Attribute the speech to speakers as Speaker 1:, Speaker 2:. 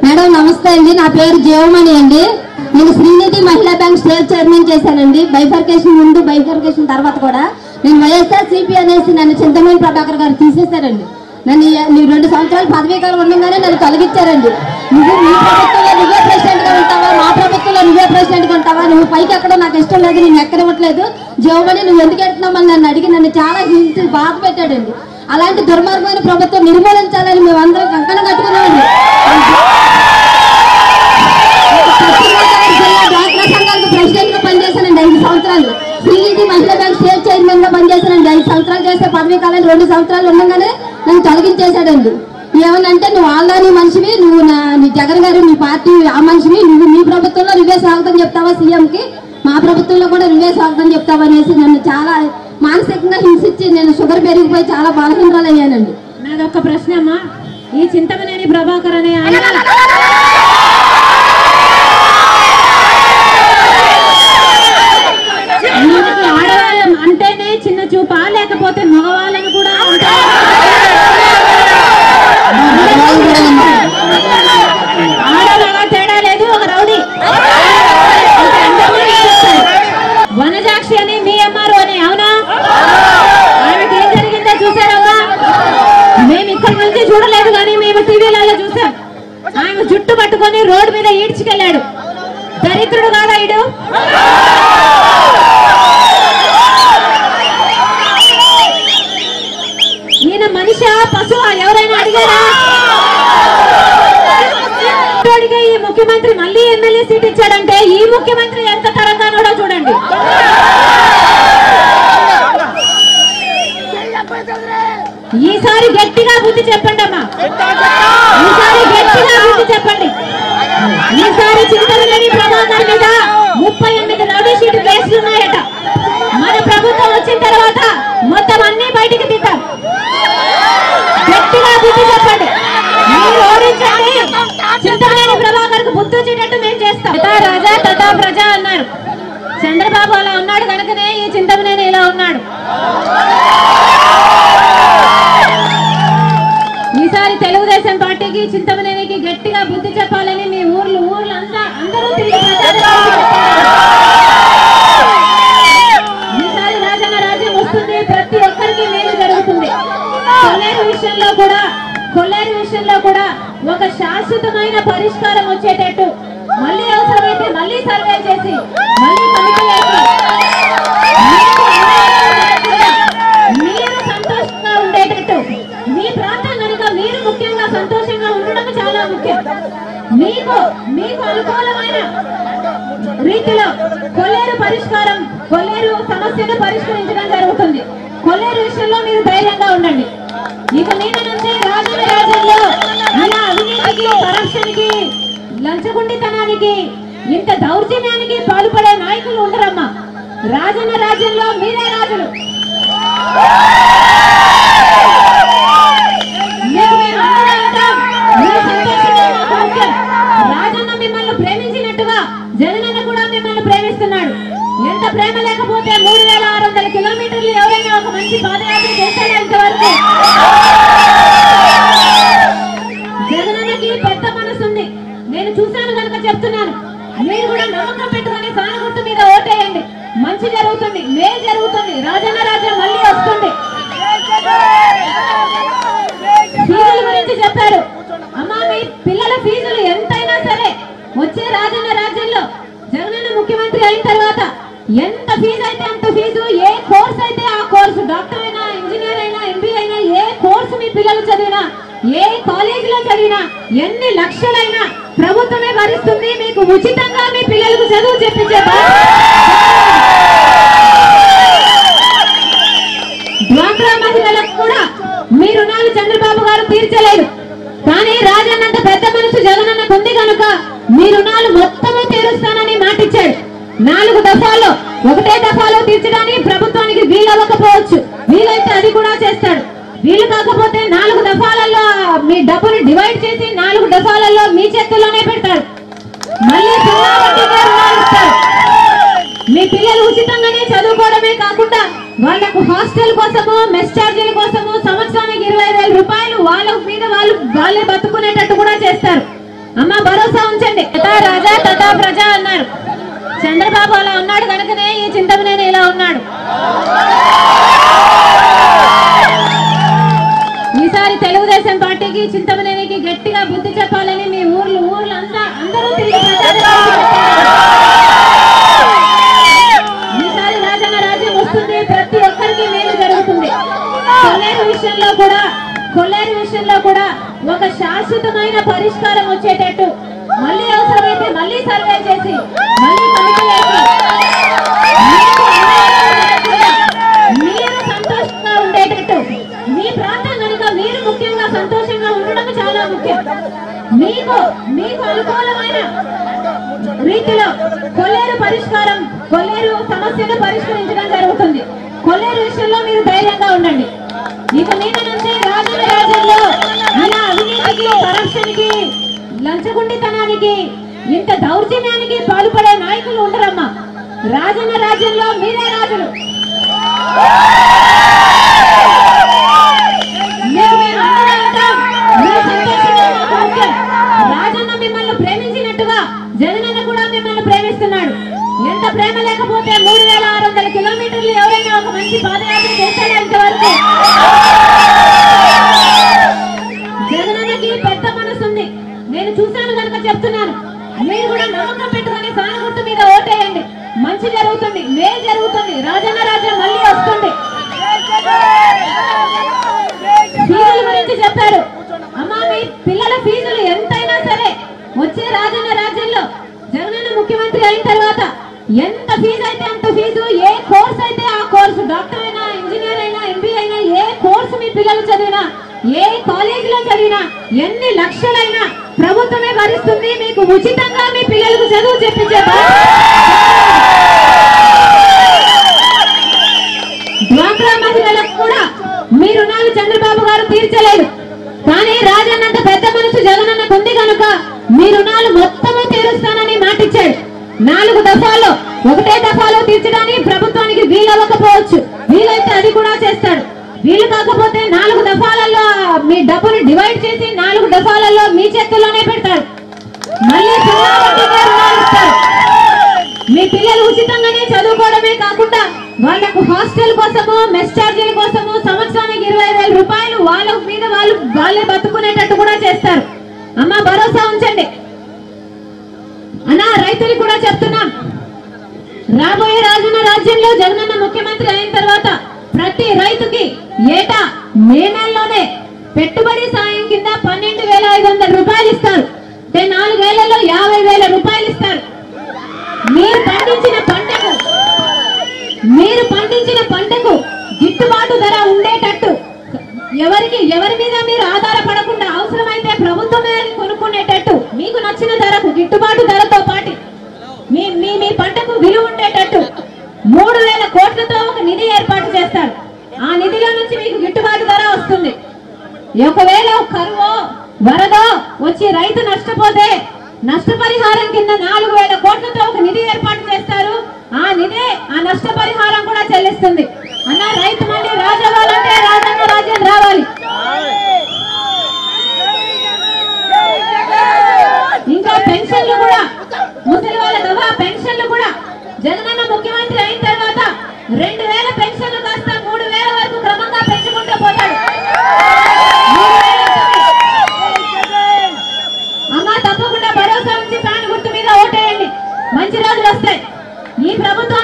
Speaker 1: Madam నమస్తే అండి, నా పేరు జీవమణి అండి. నేను శ్రీనిధి మహిళా బ్యాంక్ స్టేట్ చైర్మన్ చేశానండి. బైఫర్కేషన్ ముందు, బైఫర్కేషన్ తర్వాత కూడా నేను వైఎస్ఆర్సీపీ అనేసి నన్ను చింతమనేని ప్రభాకర్ గారు తీసేశారండి. నన్ను 2 సంవత్సరాలు పదవీకాలం ఉండగానే నన్ను తొలగించారండి. నువ్వు మీ ప్రభుత్వంలో నువ్వే ప్రెసిడెంట్ గా ఉంటావా, మా ప్రభుత్వంలో నువ్వే ప్రెసిడెంట్ గా ఉంటావా, నువ్వు పైకి ఎక్కడో నాకు ఇష్టం లేదు, నేను ఎక్కనివ్వట్లేదు, జీవమణి నువ్వు ఎందుకు ఎడుతున్నామని నన్ను అడిగి నన్ను చాలా హింసి బాధ పెట్టాడండి. అలాంటి దుర్మార్గమైన ప్రభుత్వం నిర్మూలించాలని మేము అందరం కంకణం కట్టుకున్నామండి. డ్వాక్రా సంఘాలకు ప్రెసిడెంట్ గా పనిచేశానండి 5 సంవత్సరాలు. శ్రీనిధి మహిళా బ్యాంక్ స్టేట్ చైర్మన్ గా పనిచేశానండి 5 సంవత్సరాలు చేస్తే పదవీ కాలం 2 సంవత్సరాలు ఉండగానే నన్ను తొలగించేశాడండి. ఏమనంటే నువ్వు ఆల్రెడీ మనిషివి, నువ్వు నీ జగన్ గారు నీ పార్టీ ఆ మనిషివి, నువ్వు మీ ప్రభుత్వంలో నువ్వే స్వాగతం చెప్తావా సీఎంకి, మా ప్రభుత్వంలో కూడా నువ్వే స్వాగతం చెప్తావా అనేసి నన్ను చాలా మానసికంగా హింసించి నేను షుగర్ పెరిగిపోయి చాలా బలహీనరాలు అయ్యానండి.
Speaker 2: నాదొక్క ప్రశ్న అమ్మా, ఈ చింతమనేని ప్రభాకర్ అనే ఆయన ఆడవాళ్ళ అంటేనే చిన్న చూపా, లేకపోతే మగవాళ్ళని కూడా ఆడవాళ్ళ తేడా లేదు, ఒక రౌడీ వనజాక్షి అని మీ అమ్మారు అని, అవునా? ఆమెకి ఏం జరిగిందో చూసారవ్వా? మేము ఇక్కడి నుంచి చూడలేదు కానీ మేము టీవీలలో చూసాం. ఆమె జుట్టు పట్టుకొని రోడ్డు మీద ఈడ్చుకెళ్ళాడు. దరిద్రుడు కాదా ఇడు? ఈయన మనిషా పశువా ఎవరైనా అడిగారా? ఈ ముఖ్యమంత్రి మళ్ళీ ఎమ్మెల్యే సీట్ ఇచ్చాడంటే ఈ ముఖ్యమంత్రి ఎంత తెలంగాణలో చూడండి. ఈసారి గట్టిగా బుద్ధి చెప్పండి అమ్మా, ఈసారి గట్టిగా బుద్ధి చెప్పండి. ఈసారి చింతమనేని ప్రభాకర్ మీద 38 రౌడీ షీట్ కేసులు ఉన్నాయట. మన ప్రభుత్వం వచ్చిన తర్వాత మొత్తం అన్ని బయటికి తీద్దాం. గట్టిగా బుద్ధి చెప్పండి, మీరు ఓడించండి. చింతమనేని ప్రభాకర్ కు బుద్ధి వచ్చేటట్టు మేము చేస్తాం. తథా రాజా తథా ప్రజ అన్నారు. చంద్రబాబు అలా ఉన్నాడు కనుకనే ఈ చింతమనేని ఇలా ఉన్నాడు. ఈసారి తెలుగుదేశం పార్టీకి చింతమనేనికి గట్టిగా బుద్ధి చెప్పాలని మీ ఊర్లు అందరూ తిరిగి ఈసారి రాజన్న రాజ్యం వస్తుంది, ప్రతి ఒక్కరికి మేలు జరుగుతుంది. కొల్లేరు విషయంలో కూడా ఒక శాశ్వతమైన పరిష్కారం వచ్చేటట్టు మళ్ళీ అవసరమైతే మళ్ళీ సర్వే చేసి మళ్ళీ కమిటీ వేసి మీరు సంతోషంగా ఉండేటట్టు, మీ ప్రాంతం కనుక మీరు ముఖ్యంగా సంతోషంగా ఉండడం చాలా ముఖ్యం. మీకు అనుకూలమైన రీతిలో కొల్లేరు సమస్యను పరిష్కరించడం జరుగుతుంది. కొల్లేరు విషయంలో మీరు ధైర్యంగా ఉండండి. ఇక మీద నుంచి రాజన్న రాజ్యంలో ఇలా అవినీతికి, కరప్షన్కి, లంచగొండితనానికి, ఇంత దౌర్జన్యానికి పాల్పడే నాయకులు ఉండరమ్మా. రాజన్న రాజ్యంలో మీరే రాజులు. రాజన్న మిమ్మల్ని ప్రేమించినట్టుగా జగనన్న కూడా మిమ్మల్ని ప్రేమిస్తున్నాడు. ఎంత ప్రేమ లేకపోతే 3600 కిలోమీటర్లు ఎవరైనా ఒక మంచి పాదయాత్ర చేస్తాడా? ఇంతవరకు జగనన్నకి పెద్ద మనసు ఉంది, నేను చూశాను కనుక చెప్తున్నాను. మీరు కూడా నమ్మకం పెట్టుకుని సానుగుర్తు మీద ఓటేయండి. మంచి జరుగుతుంది, మేలు జరుగుతుంది, రాజన్న రాజ్యం మళ్ళీ వస్తుంది. ఫీజుల గురించి చెప్పారు అమ్మా. మీ పిల్లల ఫీజులు ఎంతైనా సరే వచ్చే రాజన్న రాజ్యంలో జగనన్న ముఖ్యమంత్రి అయిన తర్వాత ఎంత ఫీజు అయితే అంత ఫీజు, ఏ కోర్స్ అయితే ఆ కోర్సు, డాక్టర్ అయినా, ఇంజనీర్ అయినా, ఎంబీ అయినా, ఏ కోర్సు మీ పిల్లలు చదివినా, ఏ కాలేజీలో చదివినా, ఎన్ని లక్షలైనా ప్రభుత్వమే భరిస్తుంది. మీకు ఉచితంగా మీ పిల్లలకు చదువు చెప్పించే డ్వాక్రా మహిళలకు కూడా మీ రుణాలు చంద్రబాబు గారు తీర్చలేదు. కానీ రాజన్నంత పెద్ద మనసు జగనన్నకు ఉంది కనుక మీ రుణాలు మొత్తము తీరుస్తానని మాటిచ్చాడు. 4 దఫాల్లో ఒకటే దఫాలో తీర్చడానికి ప్రభుత్వానికి వీలవ్వకపోవచ్చు, వీలైతే అది కూడా చేస్తాడు. వీలు కాకపోతే 4 దఫాలలో మీ డబ్బుని డివైడ్ చేసి 4 దఫాలలో మీ చేతుల్లోనే పెడతారు. మళ్ళీ మీ పిల్లలు ఉచితంగానే చదువుకోవడమే కాకుండా వాళ్లకు హాస్టల్ కోసము, మెస్ ఛార్జీల కోసము సంవత్సరానికి 20,000 రూపాయలు వాళ్ళ మీద వాళ్ళే బతుకునేటట్టు కూడా చేస్తారు. అమ్మ యథా రాజా తథా ప్రజ అన్నారు. చంద్రబాబు అలా ఉన్నాడు కనుకనే ఈ చింతమనేని ఇలా ఉన్నాడు. ఈసారి తెలుగుదేశం పార్టీకి చింతమనేనికి గట్టిగా బుద్ధి చెప్పాలని మీ ఊర్లు అందరూ తిరిగి ఈసారి రాజన్న రాజ్యం వస్తుంది. ప్రతి ఒక్కరికి మేలు జరుగుతుంది. కొల్లేరు విషయంలో కూడా ఒక శాశ్వతమైన పరిష్కారం వచ్చేటట్టు మళ్ళీ అవసరమైతే మళ్ళీ సర్వే చేసి మళ్ళీ కమిటీ వేసి మీరు సంతోషంగా ఉండేటట్టు మీ ప్రాంతం కనుక మీరు ముఖ్యంగా సంతోషంగా ఉండడం చాలా ముఖ్యం. మీకు అనుకూలమైన రీతిలో కొల్లేరు సమస్యను పరిష్కరించడం జరుగుతుంది. కొల్లేరు విషయంలో మీరు ధైర్యంగా ఉండండి. ఇక మీద నుంచి రాజన్న రాజ్యంలో ఇలా అవినీతికి, కరప్షన్కి, లంచగొండితనానికి, ఇంత దౌర్జన్యానికి పాల్పడే నాయకులు ఉండరమ్మా. రాజన్న రాజ్యంలో మీరే రాజులు. రాజన్న మిమ్మల్ని ప్రేమించినట్టుగా జగనన్న కూడా మిమ్మల్ని ప్రేమిస్తున్నాడు. ఎంత ప్రేమ లేకపోతే 3600 కిలోమీటర్లు ఎవరైనా ఒక మంచి పాదయాత్ర చేశారా ఇంతవరకు? జగనన్నకి పెద్ద మనసు ఉంది. నేను చూశాను కనుక చెప్తున్నాను. మీరు కూడా నమ్మకం పెట్టుకుని ఫ్యాన్ గుర్తు మీద ఓటేయండి. మంచి జరుగుతుంది, మేలు జరుగుతుంది. రాజన్న రాజ్యం మళ్ళీ వస్తుంది. ఫీజుల గురించి చెప్పారు. అమ్మా, మీ పిల్లల ఫీజులు ఎంతైనా సరే వచ్చే రాజన్న రాజ్యంలో జగనన్న ముఖ్యమంత్రి అయిన తర్వాత ఎంత ఫీజు అయితే అంత ఫీజు, ఏ కోర్స్ అయితే ఆ కోర్సు, డాక్టర్ అయినా, ఇంజనీర్ అయినా, ఎంబీ అయినా, ఏ కోర్సు మీ పిల్లలు చదివినా, ఏ కాలేజీలో చదివినా, ఎన్ని లక్షలైనా ప్రభుత్వమే భరిస్తుంది. మీకు ఉచితంగా మీ పిల్లలకు చదువు చెప్పించే డ్వాక్రా మహిళలకు కూడా మీ రుణాలు చంద్రబాబు గారు తీర్చలేదు. కానీ రాజన్నంత పెద్ద మనసు జగనన్నకు ఉంది కనుక మీ రుణాలు మొత్తము తీరుస్తానని మాటిచ్చాడు. 4 దఫాల్లో ఒకటే దఫాలో తీర్చడానికి ప్రభుత్వానికి వీలవ్వకపోవచ్చు. వీలైతే అది కూడా చేస్తాడు. వీలు కాకపోతే 4 దఫాలలో మీ డబ్బుని డివైడ్ చేసి 4 దఫాలలో మీ చేతుల్లోనే పెడతారు. మళ్ళీ ఇస్తారు. మీ పిల్లలు ఉచితంగానే చదువుకోవడమే కాకుండా వాళ్లకు హాస్టల్ కోసము, మెస్ ఛార్జీల కోసము సంవత్సరానికి 20,000 రూపాయలు వాళ్ళ మీద వాళ్ళే బతుకునేటట్టు కూడా చేస్తారు. అమ్మ, భరోసా ఉంచండి అన్నా. రైతులు కూడా చెప్తున్నాం, రాబోయే రాజన్న రాజ్యంలో జగనన్న ముఖ్యమంత్రి అయిన తర్వాత ప్రతి రైతుకి ఏటా మే నెలలోనే పెట్టుబడి సాయం కింద 12,500 రూపాయలు ఇస్తారు. 4 ఏళ్లలో 50,000 రూపాయలు ఇస్తారు. మీరు పండించిన పంటకు గిట్టుబాటు ధర ఉండేటట్టు, ఎవరి మీద మీరు ఆధారపడకుండా అవసరమైతే ప్రభుత్వమే కొనుక్కునేటట్టు, మీకు నచ్చిన ధరకు గిట్టుబాటు ధరతో పాటు మీ పంటకు విలువ ఉండేటట్టు 3,000 కోట్లతో ఒక నిధి ఏర్పాటు చేస్తారు. ఆ నిధిలో నుంచి మీకు గిట్టుబాటు ధర వస్తుంది. ఒకవేళ కరువో వరదో వచ్చి రైతు నష్టపోతే నష్టపరిహారం కింద 4,000 కోట్లతో ఒక నిధి ఏర్పాటు చేస్తారు. ఆ నిధి ఆ నష్టపరిహారం కూడా చెల్లిస్తుంది. అన్న, రైతు మళ్ళీ రాజు అవ్వాలంటే రాజన్న రాజ్యం రావాలి. ఇంకా పెన్షన్లు కూడా, ముసలి వాళ్ళ గవా పెన్షన్లు కూడా జగనన్న ముఖ్యమంత్రి అయిన తర్వాత 2,000 పెన్షన్లు కాస్త 3,000 వరకు క్రమంగా పెంచుకుంటూ పోతాడు. అమ్మా, తప్పకుండా భరోసా ఉంచి ఫ్యాన్ గుర్తు మీద ఓటేయండి. మంచి రోజులు వస్తాయి. ఈ ప్రభుత్వం